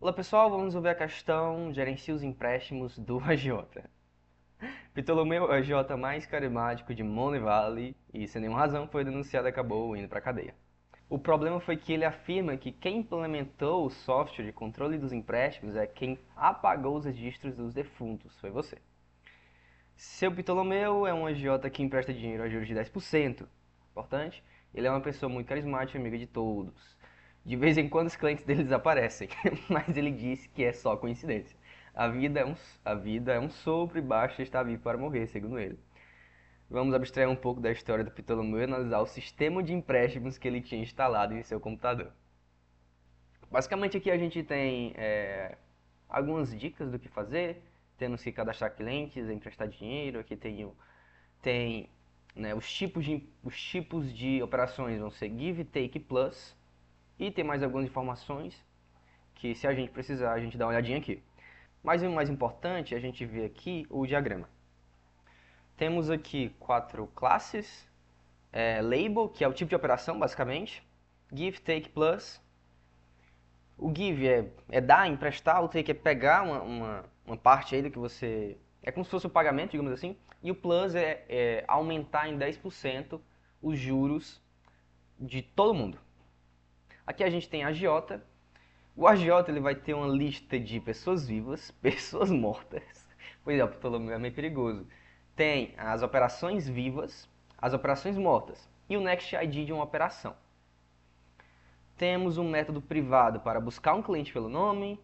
Olá pessoal, vamos resolver a questão gerencie os empréstimos do agiota. Ptolomeu é o agiota mais carismático de Monte Valley e, sem nenhuma razão, foi denunciado e acabou indo para a cadeia. O problema foi que ele afirma que quem implementou o software de controle dos empréstimos é quem apagou os registros dos defuntos, foi você. Seu Ptolomeu é um agiota que empresta dinheiro a juros de 10%. Importante, ele é uma pessoa muito carismática e amiga de todos. De vez em quando os clientes dele desaparecem, mas ele disse que é só coincidência. A vida é um sopro e basta estar vivo para morrer, segundo ele. Vamos abstrair um pouco da história do Ptolomeu e analisar o sistema de empréstimos que ele tinha instalado em seu computador. Basicamente aqui a gente tem algumas dicas do que fazer. Temos que cadastrar clientes, emprestar dinheiro. Aqui tem né, os tipos de operações vão ser Give, Take, Plus. E tem mais algumas informações que, se a gente precisar, a gente dá uma olhadinha aqui. Mas o mais importante é a gente ver aqui o diagrama. Temos aqui 4 classes. Label, que é o tipo de operação, basicamente. Give, Take, Plus. O Give é dar, emprestar. O Take é pegar uma parte aí do que você... É como se fosse o pagamento, digamos assim. E o Plus é aumentar em 10% os juros de todo mundo. Aqui a gente tem a agiota. O agiota ele vai ter uma lista de pessoas vivas, pessoas mortas. Pois é, o Ptolomeu é meio perigoso. Tem as operações vivas, as operações mortas e o next ID de uma operação. Temos um método privado para buscar um cliente pelo nome,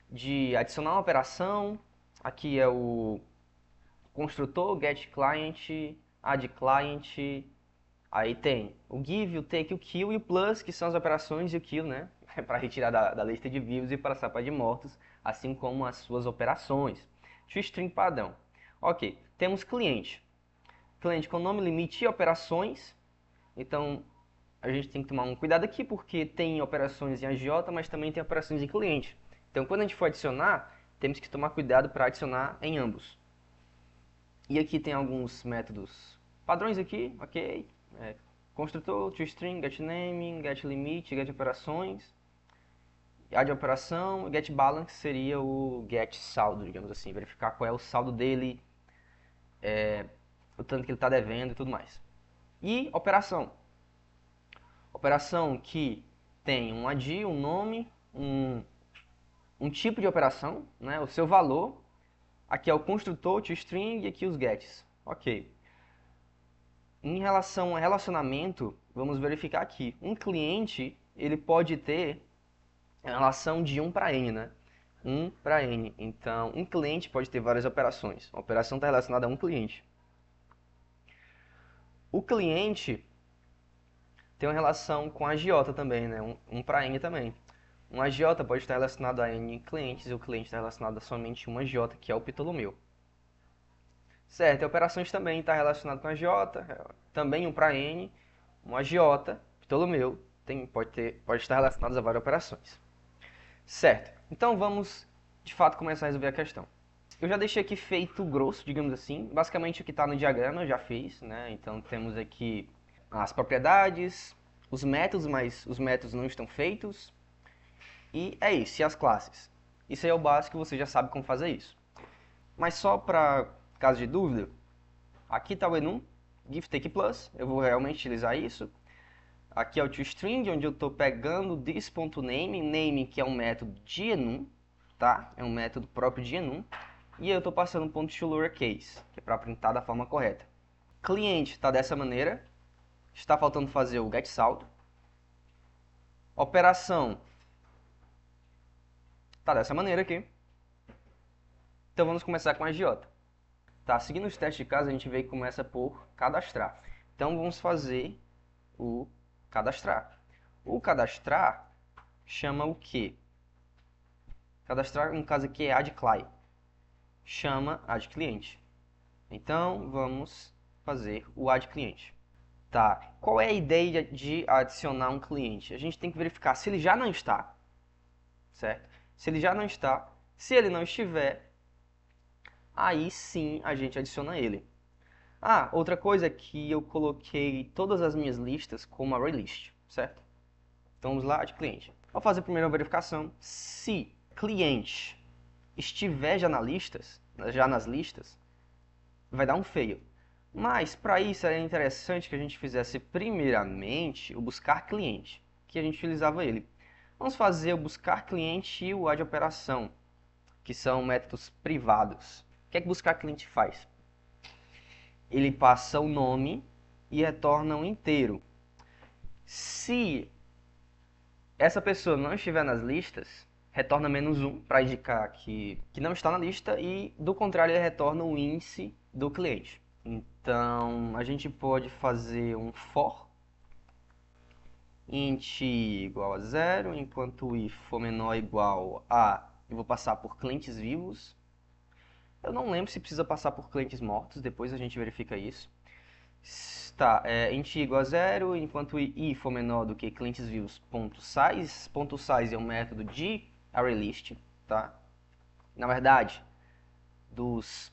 de adicionar uma operação. Aqui é o construtor, getClient, addClient. Aí tem o give, o take, o kill e o plus, que são as operações, e o kill, né? Para retirar da lista de vivos e passar para de mortos, assim como as suas operações. Tostring padrão. Ok, temos cliente. Cliente com nome, limite e operações. Então, a gente tem que tomar um cuidado aqui, porque tem operações em agiota, mas também tem operações em cliente. Então, quando a gente for adicionar, temos que tomar cuidado para adicionar em ambos. E aqui tem alguns métodos padrões aqui, ok? Construtor, toString, getName, getLimit, getOperações, addOperação, getBalance seria o getSaldo, digamos assim, verificar qual é o saldo dele, o tanto que ele está devendo e tudo mais. E operação. Operação que tem um ID, um nome, um tipo de operação, né, o seu valor. Aqui é o construtor, toString e aqui os gets. Ok. Em relação a relacionamento, vamos verificar aqui. Um cliente, ele pode ter a relação de 1 para N, né? 1 para N. Então, um cliente pode ter várias operações. A operação está relacionada a um cliente. O cliente tem uma relação com a agiota também, né? 1 para N também. Um agiota pode estar relacionado a N clientes e o cliente está relacionado a somente um agiota, que é o Ptolomeu. Certo, e operações também está relacionado com a agiota, também 1 para N, um agiota, Ptolomeu, pode estar relacionado a várias operações. Certo, então vamos de fato começar a resolver a questão. Eu já deixei aqui feito grosso, digamos assim, basicamente o que está no diagrama eu já fiz, né? Então temos aqui as propriedades, os métodos, mas os métodos não estão feitos, e é isso, e as classes. Isso aí é o básico, você já sabe como fazer isso. Mas só para caso de dúvida, aqui está o enum, give, take, plus, eu vou realmente utilizar isso. Aqui é o toString, onde eu estou pegando this.name, name que é um método de enum, tá? É um método próprio de enum. E eu estou passando um ponto to lowercase, que é para printar da forma correta. Cliente está dessa maneira, está faltando fazer o getSaldo. Operação está dessa maneira aqui. Então vamos começar com a agiota. Tá, seguindo os testes de caso, a gente vê que começa por cadastrar. Então vamos fazer o cadastrar. O cadastrar chama o quê? Cadastrar, no caso aqui, é addClient. Chama addClient. Então vamos fazer o addClient. Tá, qual é a ideia de adicionar um cliente? A gente tem que verificar se ele já não está, certo? Se ele já não está, se ele não estiver, aí sim a gente adiciona ele. Ah, outra coisa é que eu coloquei todas as minhas listas como array list, certo? Então vamos lá, de cliente. Vou fazer primeiro a verificação. Se cliente estiver já nas listas, vai dar um fail. Mas para isso era interessante que a gente fizesse primeiramente o buscar cliente, que a gente utilizava ele. Vamos fazer o buscar cliente e o add operação, que são métodos privados. O que é que buscar cliente faz? Ele passa o nome e retorna um inteiro. Se essa pessoa não estiver nas listas, retorna -1 para indicar que não está na lista e, do contrário, ele retorna o índice do cliente. Então, a gente pode fazer um for int igual a 0, enquanto o i for menor ou igual a... Eu vou passar por clientes vivos. Eu não lembro se precisa passar por clientes mortos, depois a gente verifica isso. Tá, int igual a 0, enquanto i for menor do que clientes vivos, ponto size. Ponto size é um método de ArrayList, tá? Na verdade, dos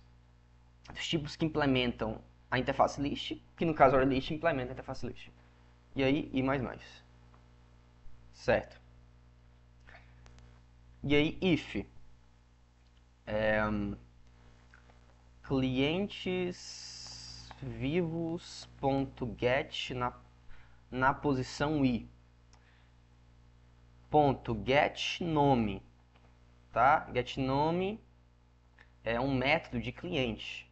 tipos que implementam a interface list, que no caso ArrayList implementa a interface list. E aí, i mais. Certo. E aí, if clientes vivos.get na posição i. Ponto get nome, tá? Get nome é um método de cliente.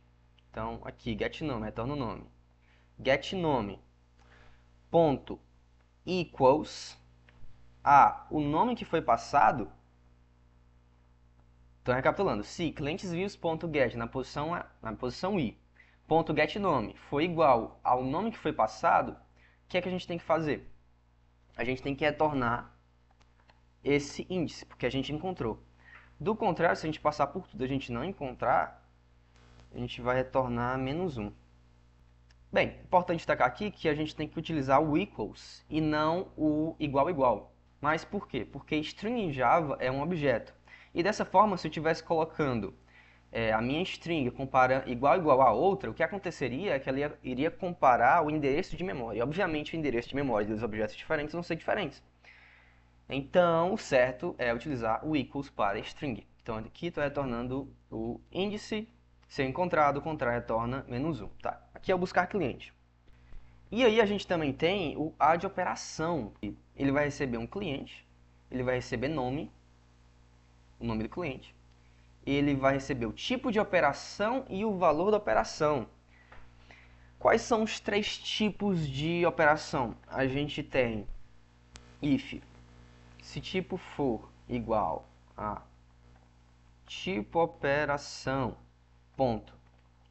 Então, aqui, get nome, retorna o nome. Get nome, ponto equals a o nome que foi passado. Então, recapitulando, se clientesviews.get na posição i, ponto get nome foi igual ao nome que foi passado, o que é que a gente tem que fazer? A gente tem que retornar esse índice, porque a gente encontrou. Do contrário, se a gente passar por tudo e a gente não encontrar, a gente vai retornar -1. Bem, importante destacar aqui que a gente tem que utilizar o equals e não o igual. Mas por quê? Porque string em Java é um objeto. E dessa forma, se eu estivesse colocando a minha string comparando igual a outra, o que aconteceria é que ela iria comparar o endereço de memória. E, obviamente, o endereço de memória dos objetos diferentes vão ser diferentes. Então, o certo é utilizar o equals para string. Então, aqui estou retornando o índice. Se eu encontrar, do contrário, retorna -1. Tá? Aqui é o buscar cliente. E aí a gente também tem o add operação. Ele vai receber um cliente, ele vai receber nome, o nome do cliente. Ele vai receber o tipo de operação e o valor da operação. Quais são os 3 tipos de operação? A gente tem if, se tipo for igual a tipo operação, ponto,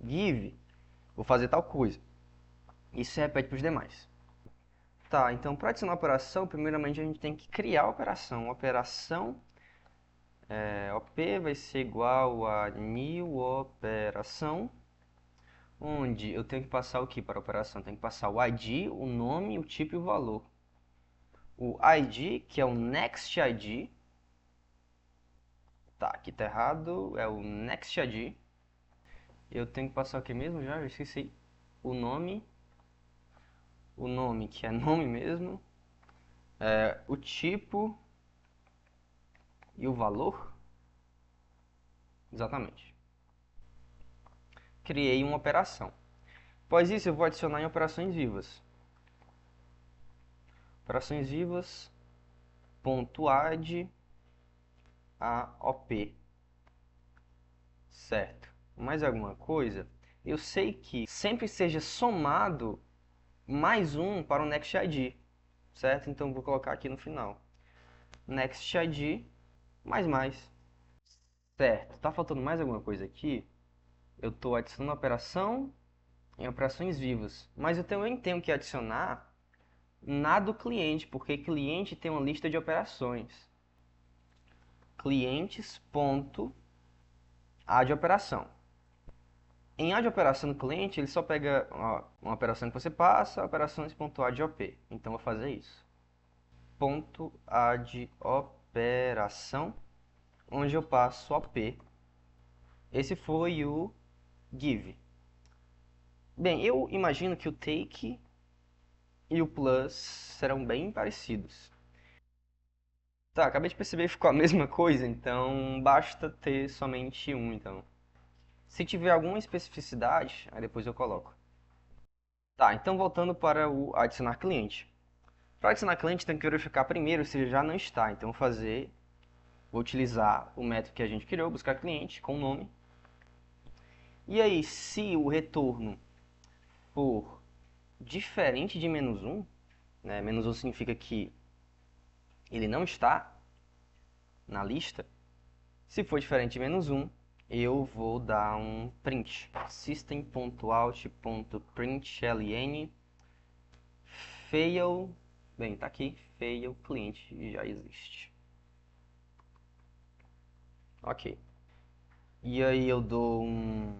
give, vou fazer tal coisa. Isso se repete para os demais. Tá, então para adicionar a operação, primeiramente a gente tem que criar a operação. Operação op vai ser igual a new operação, onde eu tenho que passar o que para a operação? Tenho que passar o ID, o nome, o tipo e o valor. O ID, que é o next ID, tá, aqui tá errado, é o next ID. Eu tenho que passar o que mesmo já? Eu esqueci. O nome que é nome mesmo, o tipo e o valor. Exatamente. Criei uma operação. Após isso, eu vou adicionar em operações vivas. Operações vivas, ponto add a op. Certo. Mais alguma coisa? Eu sei que sempre seja somado mais um para o next ID. Certo? Então, vou colocar aqui no final. Next ID mais. Certo. Tá faltando mais alguma coisa aqui? Eu estou adicionando a operação em operações vivas. Mas eu também tenho que adicionar na do cliente, porque cliente tem uma lista de operações. Clientes.add operação. Em add operação no cliente, ele só pega uma operação que você passa, operações.add op. Então, eu vou fazer isso. .add operação, onde eu passo op. Esse foi o give. Bem, eu imagino que o take e o plus serão bem parecidos. Tá, acabei de perceber que ficou a mesma coisa, então basta ter somente um, então. Se tiver alguma especificidade, aí depois eu coloco. Tá, então voltando para o adicionar cliente. Para adicionar cliente, tem que verificar primeiro se ele já não está. Então vou utilizar o método que a gente criou, buscar cliente com o nome. E aí, se o retorno for diferente de -1, né, -1 significa que ele não está na lista. Se for diferente de -1, eu vou dar um print. System.out.println fail, bem, tá aqui, fail, cliente já existe. Ok. E aí eu dou um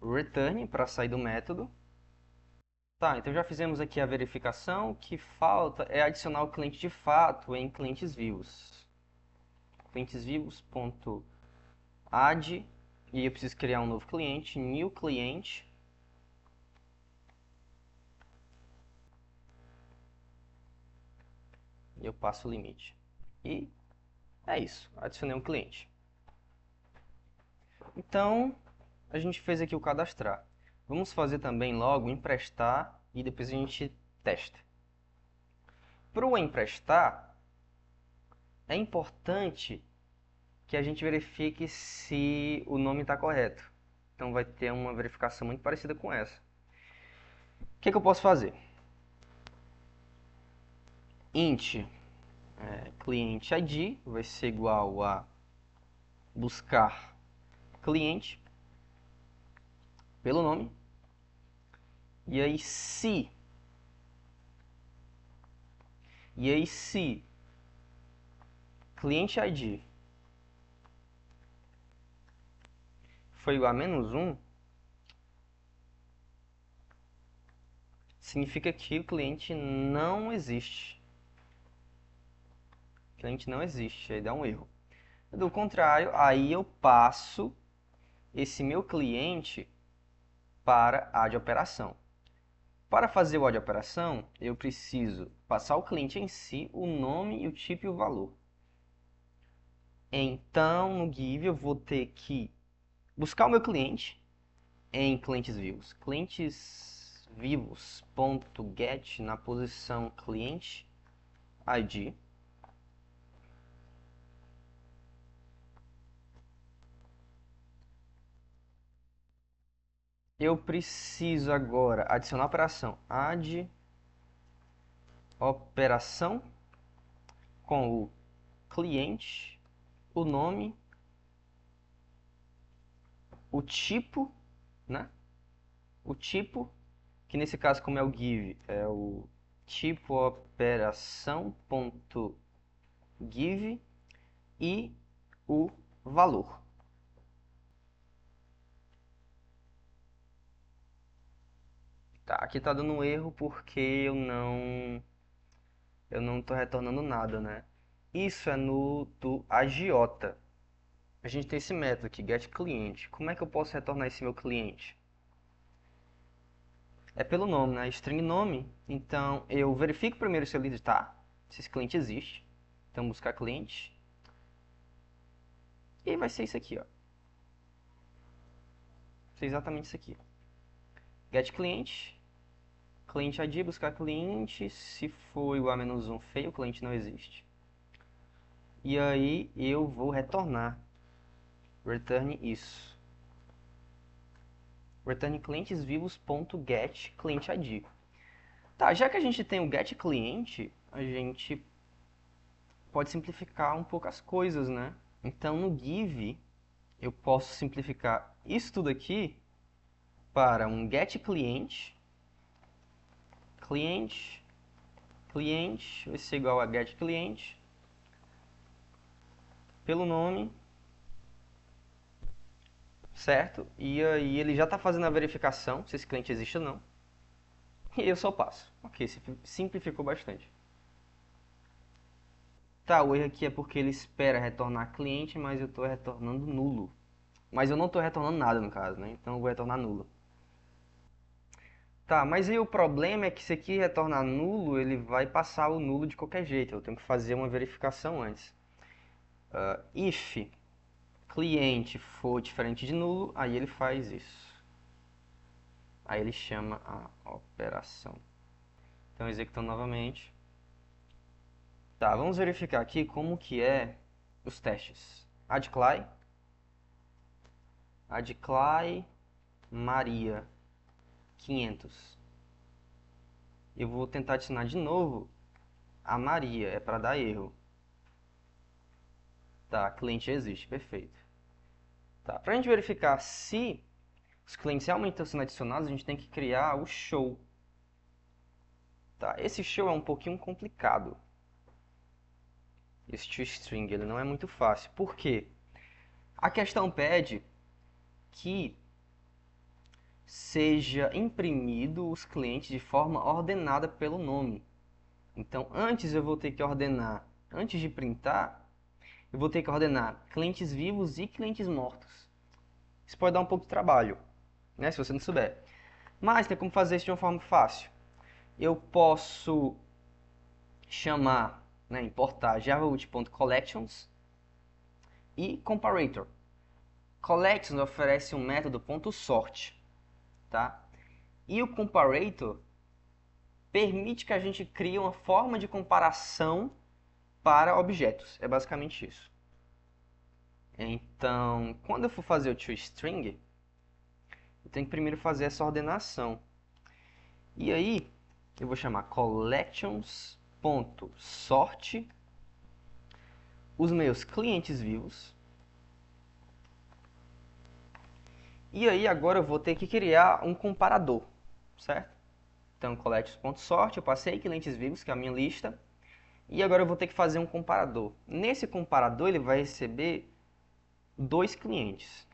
return para sair do método. Tá, então já fizemos aqui a verificação. O que falta é adicionar o cliente de fato em clientes vivos. Clientes vivos.add, e eu preciso criar um novo cliente, new cliente. E eu passo o limite. E é isso, adicionei um cliente. Então, a gente fez aqui o cadastrar. Vamos fazer também logo emprestar e depois a gente testa. Para o emprestar, é importante que a gente verifique se o nome está correto. Então vai ter uma verificação muito parecida com essa. O que eu posso fazer? Int cliente ID vai ser igual a buscar cliente pelo nome. E aí se cliente ID foi igual a -1, significa que o cliente não existe. O cliente não existe, aí dá um erro. Do contrário, aí eu passo esse meu cliente para a de operação. Para fazer o de operação, eu preciso passar o cliente em si, o nome, o tipo e o valor. Então, no give, eu vou ter que buscar o meu cliente em clientes vivos. Clientes vivos.get na posição cliente ID. Eu preciso agora adicionar a operação add operação com o cliente, o nome, o tipo, né? O tipo, que nesse caso, como é o give, é o tipo operação.give e o valor. Tá, aqui tá dando um erro porque eu não estou retornando nada, né? Isso é no do agiota. A gente tem esse método aqui, getClient. Como é que eu posso retornar esse meu cliente? É pelo nome, né? String nome. Então, eu verifico primeiro se ele está, se esse cliente existe. Então, buscar cliente. E vai ser isso aqui, ó. Vai ser exatamente isso aqui. GetClient. Cliente ID, buscar cliente. Se for igual a -1 feio, o cliente não existe. E aí, eu vou retornar. Return isso. Return clientes vivos.get cliente ID. Tá, já que a gente tem o get cliente, a gente pode simplificar um pouco as coisas, né? Então no give eu posso simplificar isso tudo aqui para um get cliente, cliente, cliente vai ser igual a get cliente pelo nome, certo? E aí ele já está fazendo a verificação se esse cliente existe ou não. E eu só passo. Ok, simplificou bastante. Tá, o erro aqui é porque ele espera retornar cliente, mas eu estou retornando nulo. Mas eu não estou retornando nada no caso, né? Então eu vou retornar nulo. Tá, mas aí o problema é que se aqui retornar nulo, ele vai passar o nulo de qualquer jeito. Eu tenho que fazer uma verificação antes. If cliente for diferente de nulo, aí ele faz isso. Aí ele chama a operação. Então, executando novamente. Tá, vamos verificar aqui como que é os testes. Adcly Maria 500. Eu vou tentar adicionar de novo a Maria, é para dar erro. Tá, cliente existe, perfeito. Tá, para a gente verificar se os clientes realmente estão sendo adicionados, a gente tem que criar o show. Tá, esse show é um pouquinho complicado. Esse toString, ele não é muito fácil. Por quê? A questão pede que seja imprimido os clientes de forma ordenada pelo nome. Então, antes eu vou ter que ordenar, antes de printar, eu vou ter que ordenar clientes vivos e clientes mortos. Isso pode dar um pouco de trabalho, né, se você não souber. Mas tem como fazer isso de uma forma fácil. Eu posso chamar, né, importar javaut.collections e comparator. Collections oferece um método .sort, tá? E o comparator permite que a gente crie uma forma de comparação para objetos. É basicamente isso. Então, quando eu for fazer o toString, eu tenho que primeiro fazer essa ordenação. E aí, eu vou chamar collections.sort os meus clientes vivos. E aí, agora eu vou ter que criar um comparador, certo? Então, collections.sort, eu passei clientes vivos, que é a minha lista. E agora eu vou ter que fazer um comparador. Nesse comparador, ele vai receber dois clientes.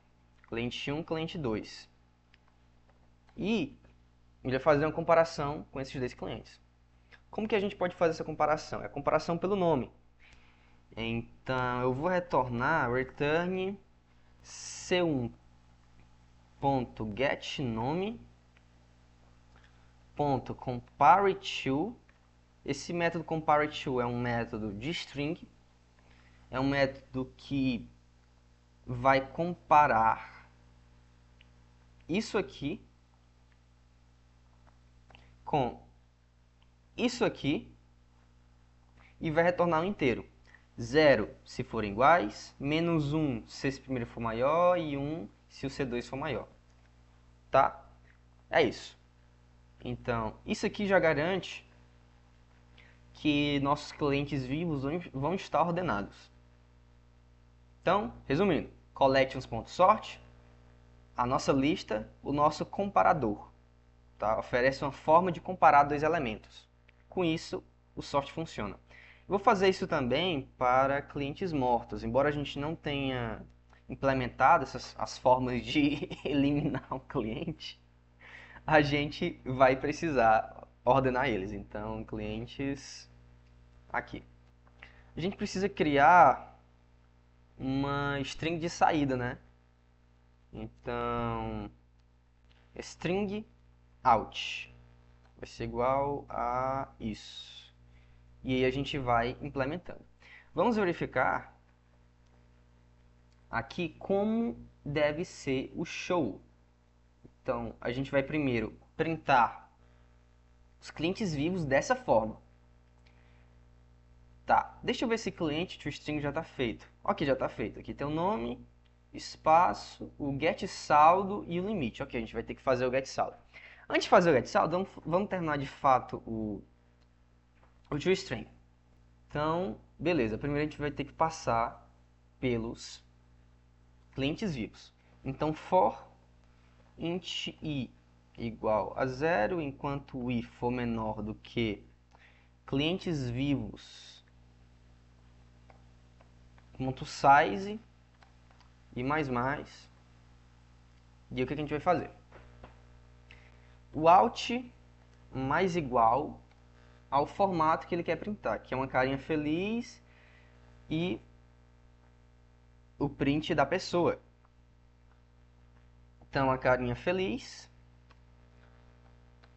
Cliente 1, cliente 2. E ele vai fazer uma comparação com esses dois clientes. Como que a gente pode fazer essa comparação? É a comparação pelo nome. Então, eu vou retornar return c1.getNome.compareTo. Esse método compareTo é um método de string. É um método que vai comparar isso aqui com isso aqui e vai retornar um inteiro. 0 se forem iguais, menos 1 se esse primeiro for maior e 1 se o C2 for maior. Tá? É isso. Então, isso aqui já garante que nossos clientes vivos vão estar ordenados. Então, resumindo, collections.sort, a nossa lista, o nosso comparador. Tá? Oferece uma forma de comparar dois elementos. Com isso, o sort funciona. Vou fazer isso também para clientes mortos. Embora a gente não tenha implementado as formas de eliminar um cliente, a gente vai precisar ordenar eles. Então, clientes aqui. A gente precisa criar uma string de saída, né? Então, string out vai ser igual a isso. E aí a gente vai implementando. Vamos verificar aqui como deve ser o show. Então, a gente vai primeiro printar os clientes vivos dessa forma. Tá, deixa eu ver se cliente toString já está feito. Ok, já está feito. Aqui tem o nome, espaço, o getSaldo e o limite. Ok, a gente vai ter que fazer o getSaldo. Antes de fazer o getSaldo, vamos terminar de fato o toString. Então, beleza. Primeiro a gente vai ter que passar pelos clientes vivos. Então, for int i igual a 0, enquanto o i for menor do que clientes vivos ponto size e mais. E o que a gente vai fazer? O out mais igual ao formato que ele quer printar, que é uma carinha feliz e o print da pessoa. Então, a carinha feliz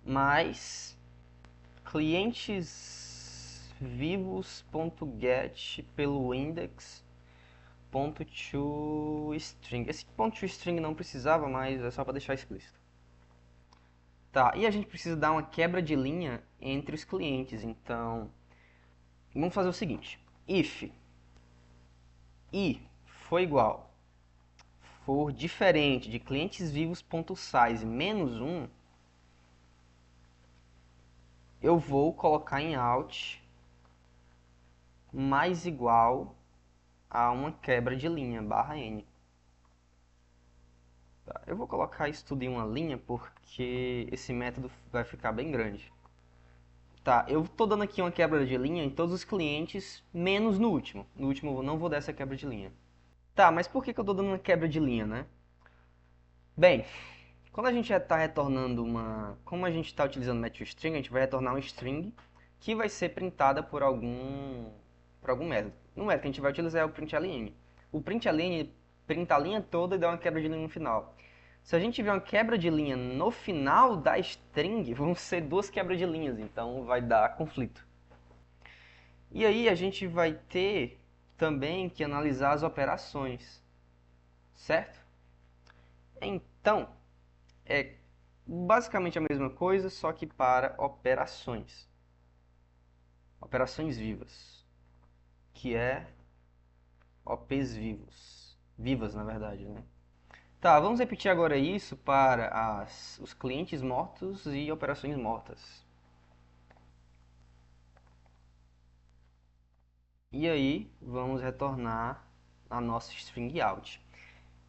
mais clientes vivos.get pelo index ponto to string. Esse ponto to string não precisava, mas é só para deixar explícito. Tá, e a gente precisa dar uma quebra de linha entre os clientes, então vamos fazer o seguinte: if i for igual, for diferente de clientes vivos.size menos 1, eu vou colocar em out mais igual a uma quebra de linha, barra n. Tá, eu vou colocar isso tudo em uma linha porque esse método vai ficar bem grande. Tá, eu estou dando aqui uma quebra de linha em todos os clientes, menos no último. No último eu não vou dar essa quebra de linha. Tá, mas por que eu estou dando uma quebra de linha, né? Bem, quando a gente está retornando uma... Como a gente está utilizando MettoString, a gente vai retornar uma string que vai ser printada por algum método. No método que a gente vai utilizar é o println. O println printa a linha toda e dá uma quebra de linha no final. Se a gente tiver uma quebra de linha no final da string, vão ser duas quebras de linhas, então vai dar conflito. E aí a gente vai ter também que analisar as operações, certo? Então, é basicamente a mesma coisa, só que para operações. Operações vivas, que é OPs vivos. Vivas, na verdade, né? Tá, vamos repetir agora isso para os clientes mortos e operações mortas. E aí, vamos retornar a nossa string out.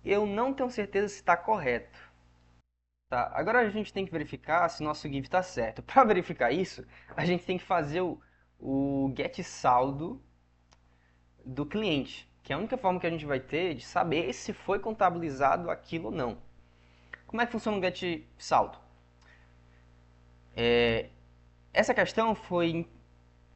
Eu não tenho certeza se está correto. Tá, agora a gente tem que verificar se nosso give está certo. Para verificar isso, a gente tem que fazer o get saldo do cliente, que é a única forma que a gente vai ter de saber se foi contabilizado aquilo ou não. Como é que funciona o get saldo? Essa questão foi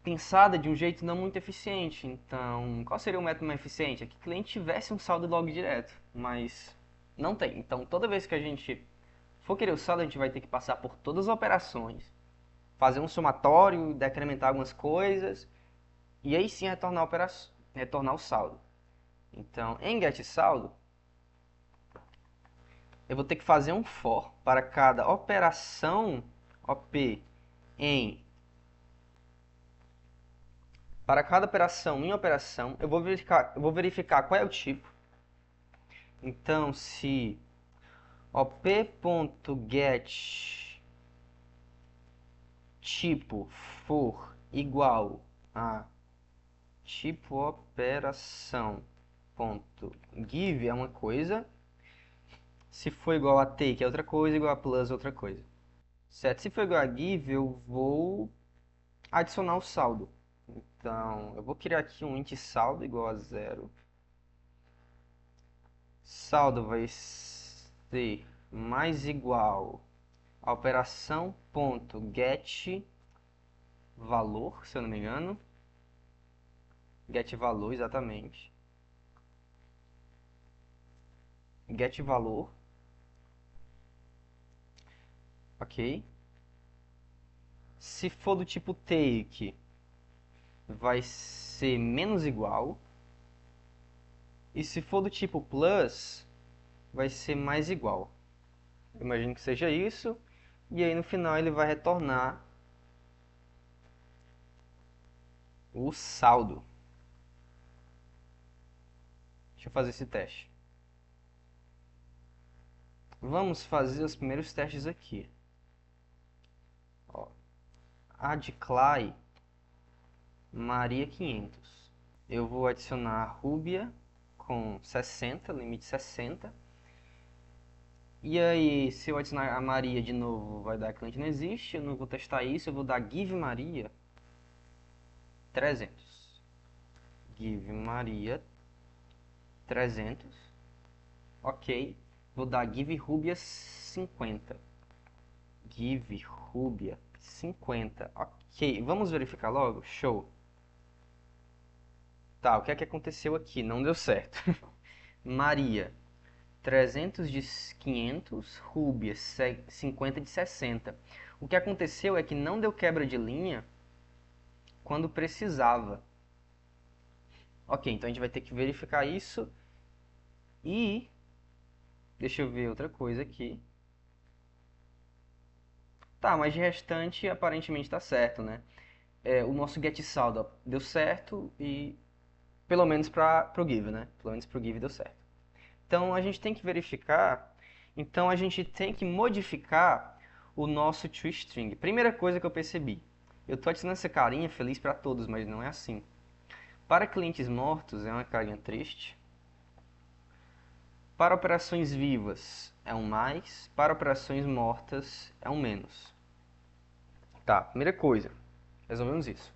pensada de um jeito não muito eficiente. Então, qual seria o método mais eficiente? É que o cliente tivesse um saldo log direto, mas não tem. Então, toda vez que a gente for querer o saldo, a gente vai ter que passar por todas as operações, fazer um somatório, decrementar algumas coisas, e aí sim retornar o saldo. Então, em getSaldo, eu vou ter que fazer um for para cada operação OP em... Para cada operação em operação, eu vou verificar qual é o tipo. Então, se op.get tipo for igual a tipo operação ponto give é uma coisa, se for igual a take é outra coisa, igual a plus é outra coisa. Certo? Se for igual a give, eu vou adicionar o saldo. Então, eu vou criar aqui um int saldo igual a 0. Saldo vai ser mais igual a operação ponto get valor, se eu não me engano. Get valor, exatamente. Get valor. Ok. Se for do tipo take, vai ser menos igual. E se for do tipo plus, vai ser mais igual. Eu imagino que seja isso. E aí no final ele vai retornar o saldo. Deixa eu fazer esse teste. Vamos fazer os primeiros testes aqui. Ó, add Maria 500. Eu vou adicionar a Rúbia com 60, limite 60. E aí, se eu adicionar a Maria de novo, vai dar cliente não existe. Eu não vou testar isso, eu vou dar give Maria 300. Give Maria 300. Ok. Vou dar give Rúbia 50. Give Rúbia 50. Ok. Vamos verificar logo? Show. Tá, o que é que aconteceu aqui? Não deu certo. Maria 300 de 500, Rúbia 50 de 60. O que aconteceu é que não deu quebra de linha quando precisava. Ok, então a gente vai ter que verificar isso e... Deixa eu ver outra coisa aqui. Tá, mas de restante aparentemente está certo, né? O nosso get saldo deu certo e pelo menos para o give, né? Pelo menos para o give deu certo. Então a gente tem que verificar, então a gente tem que modificar o nosso toString. Primeira coisa que eu percebi, eu estou adicionando essa carinha feliz para todos, mas não é assim. Para clientes mortos é uma carinha triste. Para operações vivas é um mais, para operações mortas é um menos. Tá, primeira coisa, resolvemos isso.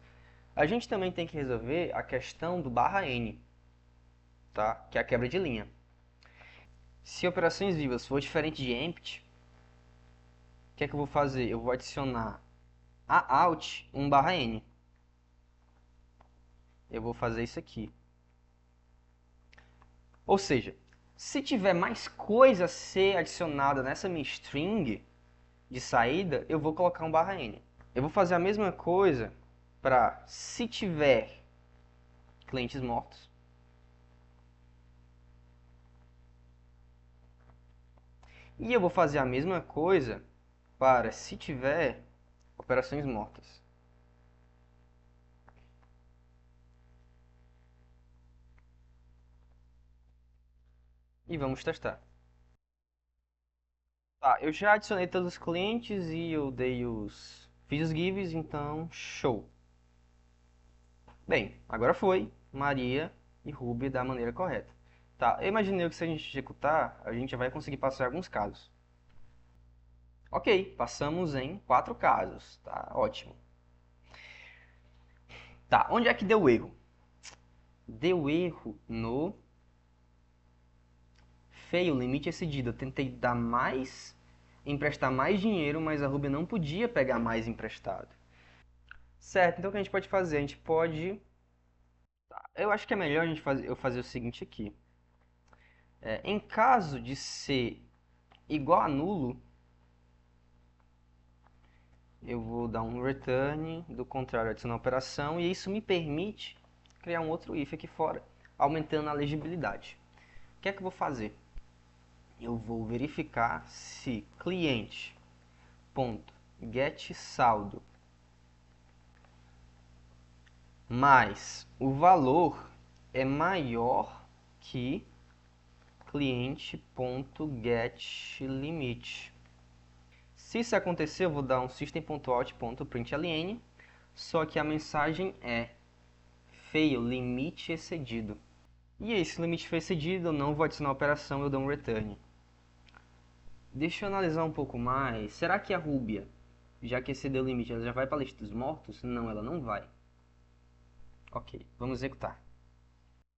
A gente também tem que resolver a questão do /n, tá? Que é a quebra de linha. Se operações vivas for diferente de empty, o que é que eu vou fazer? Eu vou adicionar a out 1/n. Eu vou fazer isso aqui. Ou seja, se tiver mais coisa a ser adicionada nessa minha string de saída, eu vou colocar um /n. Eu vou fazer a mesma coisa para se tiver clientes mortos. E eu vou fazer a mesma coisa para se tiver operações mortas. E vamos testar. Tá, eu já adicionei todos os clientes e eu fiz os gives, então show. Bem, agora foi Maria e Ruby da maneira correta. Tá, eu imaginei que se a gente executar, a gente já vai conseguir passar alguns casos. Ok, passamos em 4 casos, tá, ótimo. Tá, onde é que deu erro? Deu erro no fail, limite excedido. Eu tentei dar mais, emprestar mais dinheiro, mas a Ruby não podia pegar mais emprestado. Certo, então o que a gente pode fazer? A gente pode... Eu acho que é melhor eu fazer o seguinte aqui. Em caso de ser igual a nulo, eu vou dar um return, do contrário, adicionar operação, e isso me permite criar um outro if aqui fora, aumentando a legibilidade. O que é que eu vou fazer? Eu vou verificar se cliente.getSaldo mais o valor é maior que cliente.getLimit. Se isso acontecer, eu vou dar um system.out.println, só que a mensagem é fail, limite excedido. E aí, se o limite foi excedido, eu não vou adicionar a operação, eu dou um return. Deixa eu analisar um pouco mais. Será que a Rúbia, já que excedeu o limite, ela já vai para a lista dos mortos? Não, ela não vai. Ok, vamos executar.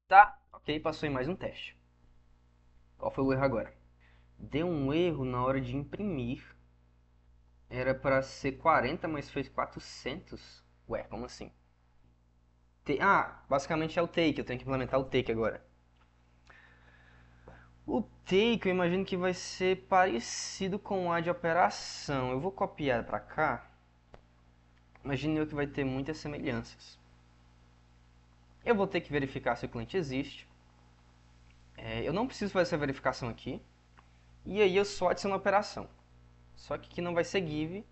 Tá, ok, passou em mais um teste. Qual foi o erro agora? Deu um erro na hora de imprimir. Era para ser 40, mas fez 400. Ué, como assim? Basicamente é o take. Eu tenho que implementar o take agora. O take eu imagino que vai ser parecido com o A de operação. Eu vou copiar para cá. Imagino eu que vai ter muitas semelhanças. Eu vou ter que verificar se o cliente existe. Eu não preciso fazer essa verificação aqui. E aí eu só adiciono a operação. Só que aqui não vai ser give.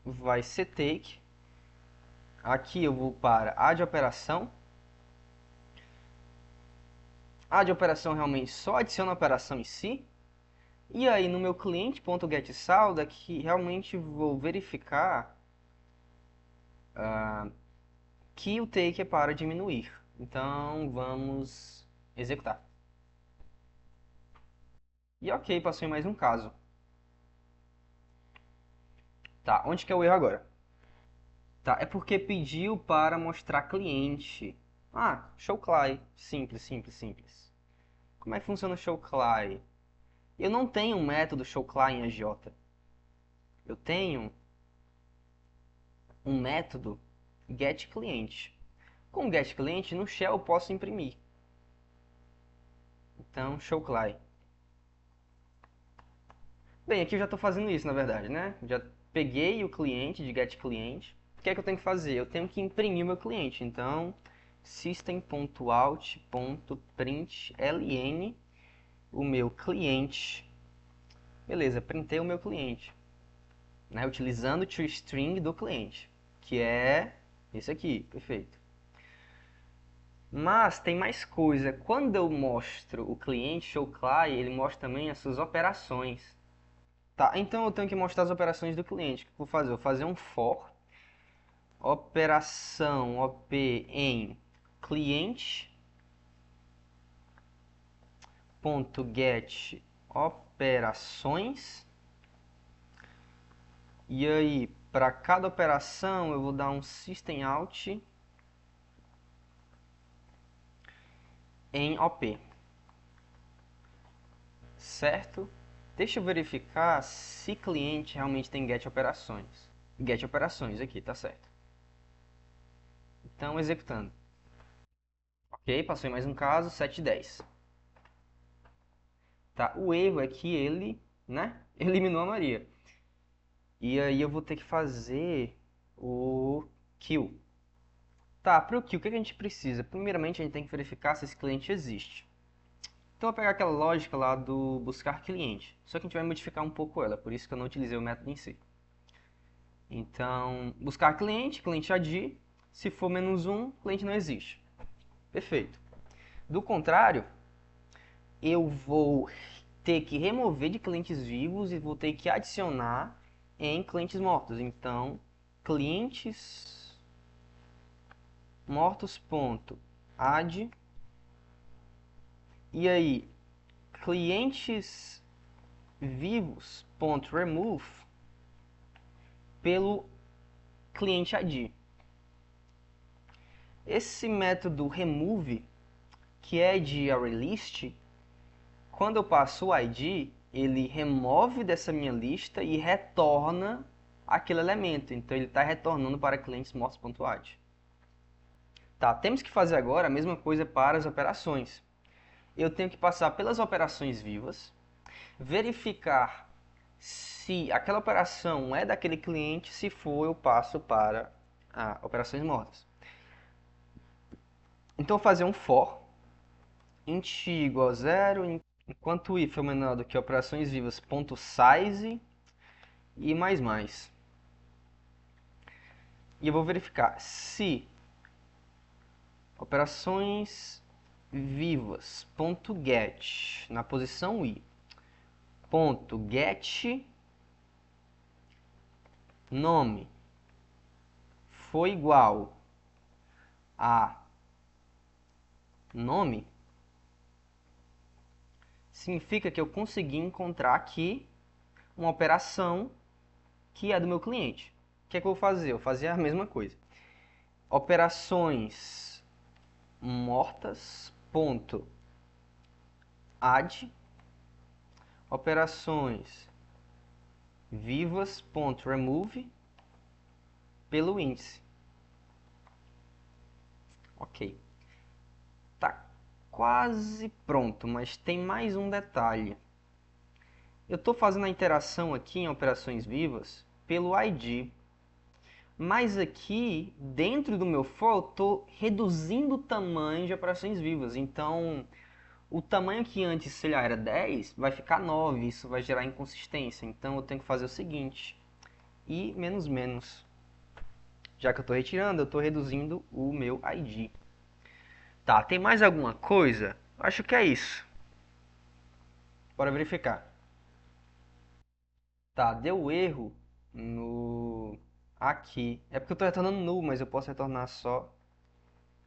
Vai ser take. Aqui eu vou para A de operação. A de operação realmente só adiciona a operação em si. E aí no meu cliente.getSaldo aqui realmente vou verificar que o take é para diminuir. Então vamos executar. E ok, passou em mais um caso. Tá, onde que é o erro agora? Tá, é porque pediu para mostrar cliente. ShowCly. Simples, simples, simples. Como é que funciona o ShowCly? Eu não tenho um método ShowCly em AJ. Eu tenho um método getClient. Com o getClient, no shell eu posso imprimir. Então, ShowCly. Bem, aqui eu já estou fazendo isso, na verdade, né? Já peguei o cliente de getClient. O que é que eu tenho que fazer? Eu tenho que imprimir o meu cliente. Então, system.out.println o meu cliente. Beleza, printei o meu cliente, né? Utilizando o toString do cliente, que é esse aqui, perfeito. Mas tem mais coisa. Quando eu mostro o cliente showClient, ele mostra também as suas operações. Tá, então eu tenho que mostrar as operações do cliente. O que eu vou fazer? Eu vou fazer um for operação op em cliente.get operações. E aí, para cada operação, eu vou dar um system out em op. Certo? Deixa eu verificar se cliente realmente tem get operações. Get operações aqui, tá certo. Então, executando. Ok, passou em mais um caso, 710. Tá, o erro é que ele, né, eliminou a Maria. E aí eu vou ter que fazer o kill. Tá, para o kill, o que a gente precisa? Primeiramente, a gente tem que verificar se esse cliente existe. Então, eu vou pegar aquela lógica lá do buscar cliente. Só que a gente vai modificar um pouco ela, por isso que eu não utilizei o método em si. Então, buscar cliente, cliente ID. Se for -1, cliente não existe. Perfeito. Do contrário, eu vou ter que remover de clientes vivos e vou ter que adicionar em clientes mortos. Então, clientes mortos.add. E aí, clientes vivos.remove pelo cliente ID. Esse método remove, que é de ArrayList, quando eu passo o ID, ele remove dessa minha lista e retorna aquele elemento. Então ele está retornando para clientes mortos.add. Tá, temos que fazer agora a mesma coisa para as operações. Eu tenho que passar pelas operações vivas, verificar se aquela operação é daquele cliente, se for eu passo para operações mortas. Então eu vou fazer um for int igual a 0, enquanto o if é menor do que operações vivas, ponto size e mais. E eu vou verificar se operações vivas, ponto get, na posição i, ponto get nome foi igual a nome, significa que eu consegui encontrar aqui uma operação que é do meu cliente. O que é que eu vou fazer? Eu vou fazer a mesma coisa. Operações mortas, ponto add, operações vivas, ponto remove, pelo índice. Ok. Tá quase pronto, mas tem mais um detalhe. Eu estou fazendo a interação aqui em operações vivas pelo ID. Mas aqui, dentro do meu for, eu estou reduzindo o tamanho de operações vivas. Então, o tamanho que antes, sei lá, era 10, vai ficar 9. Isso vai gerar inconsistência. Então, eu tenho que fazer o seguinte. I menos. Já que eu estou retirando, eu estou reduzindo o meu ID. Tá, tem mais alguma coisa? Acho que é isso. Bora verificar. Tá, deu erro no... aqui. É porque eu estou retornando null, mas eu posso retornar só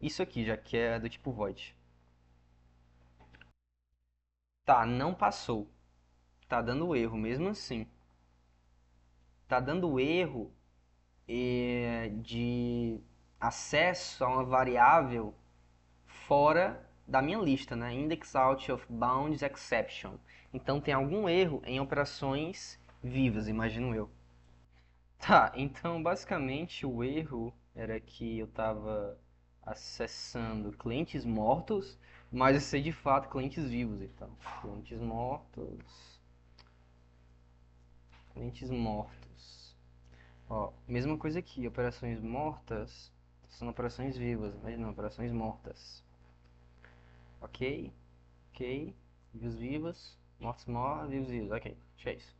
isso aqui, já que é do tipo void. Tá, não passou. Tá dando erro mesmo assim. Tá dando erro de acesso a uma variável fora da minha lista, né? Index out of bounds exception. Então tem algum erro em operações vivas, imagino eu. Tá, então basicamente o erro era que eu estava acessando clientes mortos, mas eu sei de fato clientes vivos. Então, clientes mortos. Clientes mortos. Ó, mesma coisa aqui, operações mortas são operações vivas, mas não, operações mortas. Ok, ok, vivos vivos, mortos mortos, vivos vivos, ok, acho que é isso.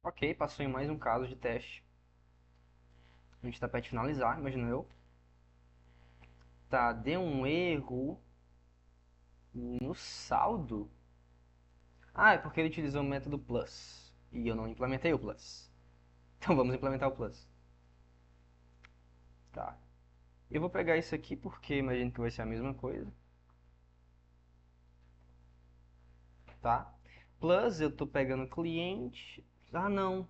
Ok, passou em mais um caso de teste. A gente tá perto de finalizar, imagino eu. Tá, deu um erro no saldo. Ah, é porque ele utilizou o método plus. E eu não implementei o plus. Então vamos implementar o plus. Tá. Eu vou pegar isso aqui porque imagino que vai ser a mesma coisa. Tá? Plus eu tô pegando cliente. Ah, não.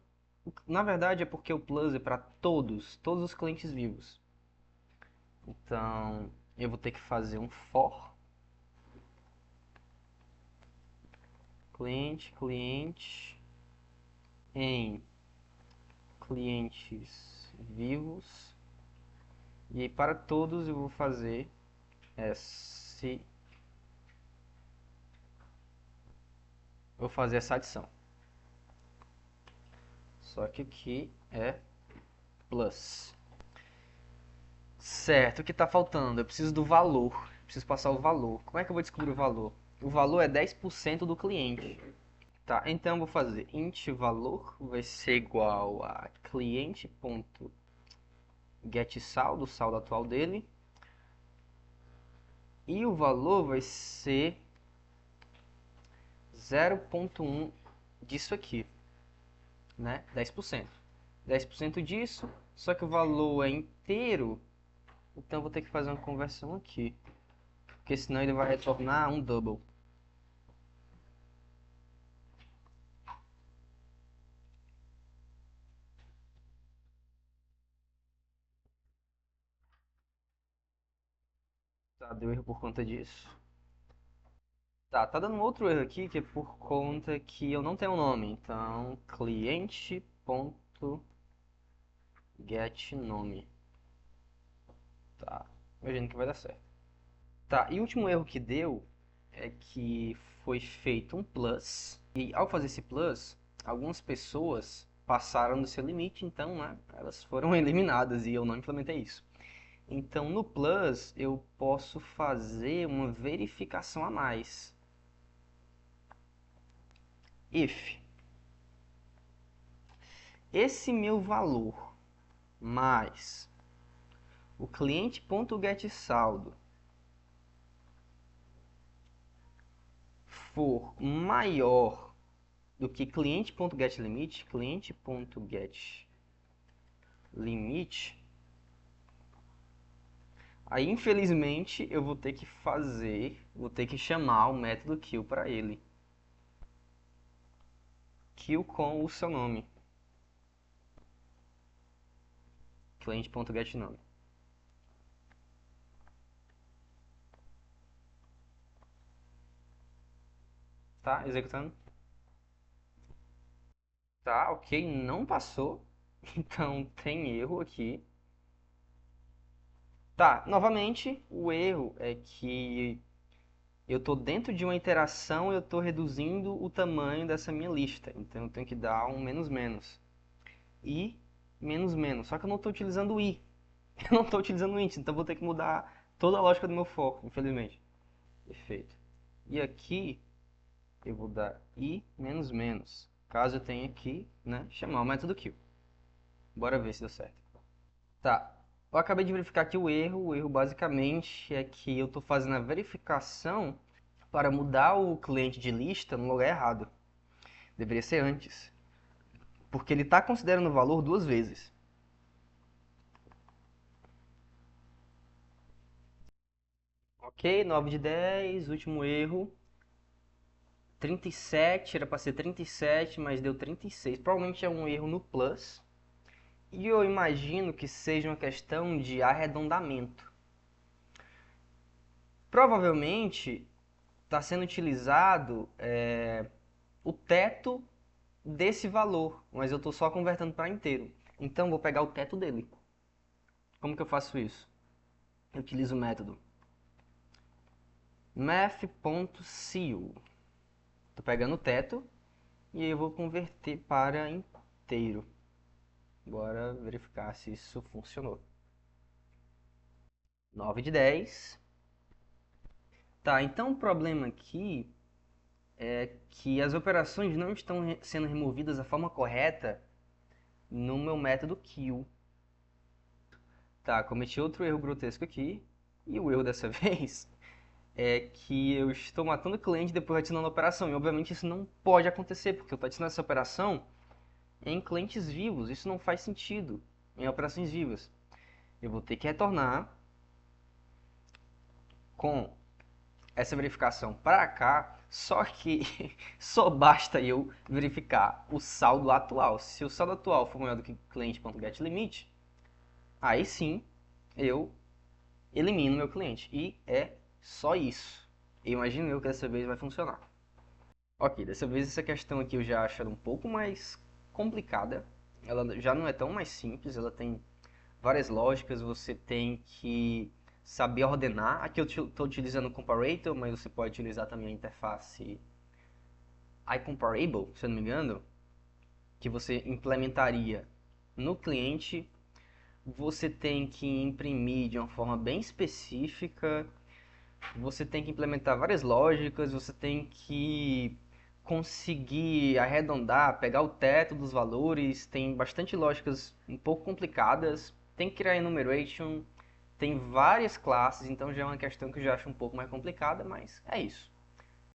Na verdade é porque o plus é para todos os clientes vivos. Então eu vou ter que fazer um for cliente em clientes vivos. E aí para todos eu vou fazer esse, vou fazer essa adição. Só que aqui é plus. Certo, o que está faltando? Eu preciso do valor. Preciso passar o valor. Como é que eu vou descobrir o valor? O valor é 10% do cliente. Tá, então eu vou fazer int valor vai ser igual a cliente.getSaldo, o saldo atual dele. E o valor vai ser 0,1 disso aqui, né? 10%. 10% disso, só que o valor é inteiro, então eu vou ter que fazer uma conversão aqui. Porque senão ele vai retornar um double. Tá, deu erro por conta disso. Tá dando um outro erro aqui que é por conta que eu não tenho um nome. Então, cliente.getNome. Tá, imagino que vai dar certo. Tá, e o último erro que deu é que foi feito um plus. E ao fazer esse plus, algumas pessoas passaram do seu limite, então, né, elas foram eliminadas e eu não implementei isso. Então, no plus, eu posso fazer uma verificação a mais. If esse meu valor mais o cliente.getSaldo for maior do que cliente.getLimit, cliente.getLimit, aí infelizmente eu vou ter que chamar o método kill para ele. Kill com o seu nome, cliente.getNome. Tá executando? Tá, ok, não passou. Então tem erro aqui. Tá, novamente, o erro é que eu estou dentro de uma interação e eu estou reduzindo o tamanho dessa minha lista. Então eu tenho que dar um menos menos. I menos menos. Só que eu não estou utilizando o I. Eu não estou utilizando o int, então eu vou ter que mudar toda a lógica do meu for, infelizmente. Perfeito. E aqui eu vou dar I menos menos. Caso eu tenha aqui, né, chamar o método kill. Bora ver se deu certo. Tá, eu acabei de verificar aqui o erro. O erro basicamente é que eu estou fazendo a verificação para mudar o cliente de lista no lugar errado. Deveria ser antes. Porque ele está considerando o valor duas vezes. Ok, 9 de 10, último erro. 37, era para ser 37, mas deu 36. Provavelmente é um erro no plus. E eu imagino que seja uma questão de arredondamento. Provavelmente está sendo utilizado o teto desse valor, mas eu estou só convertendo para inteiro. Então vou pegar o teto dele. Como que eu faço isso? Eu utilizo o método math.ceil. Estou pegando o teto e aí eu vou converter para inteiro. Bora verificar se isso funcionou. 9 de 10. Tá, então o problema aqui é que as operações não estão sendo removidas da forma correta no meu método kill. Tá, cometi outro erro grotesco aqui. E o erro dessa vez é que eu estou matando o cliente depois adicionando a operação. E obviamente isso não pode acontecer, porque eu estou adicionando essa operação em clientes vivos. Isso não faz sentido em operações vivas. Eu vou ter que retornar com essa verificação para cá, só que só basta eu verificar o saldo atual. Se o saldo atual for maior do que cliente.getLimit, aí sim eu elimino meu cliente. E é só isso. Imagino eu que dessa vez vai funcionar. Ok, dessa vez essa questão aqui eu já acho ela um pouco mais complicada. Ela já não é tão mais simples, ela tem várias lógicas, você tem que saber ordenar. Aqui eu estou utilizando o comparator, mas você pode utilizar também a interface iComparable, se eu não me engano, que você implementaria no cliente. Você tem que imprimir de uma forma bem específica, você tem que implementar várias lógicas, você tem que conseguir arredondar, pegar o teto dos valores, tem bastante lógicas um pouco complicadas, tem que criar enumeration, tem várias classes, então já é uma questão que eu já acho um pouco mais complicada, mas é isso.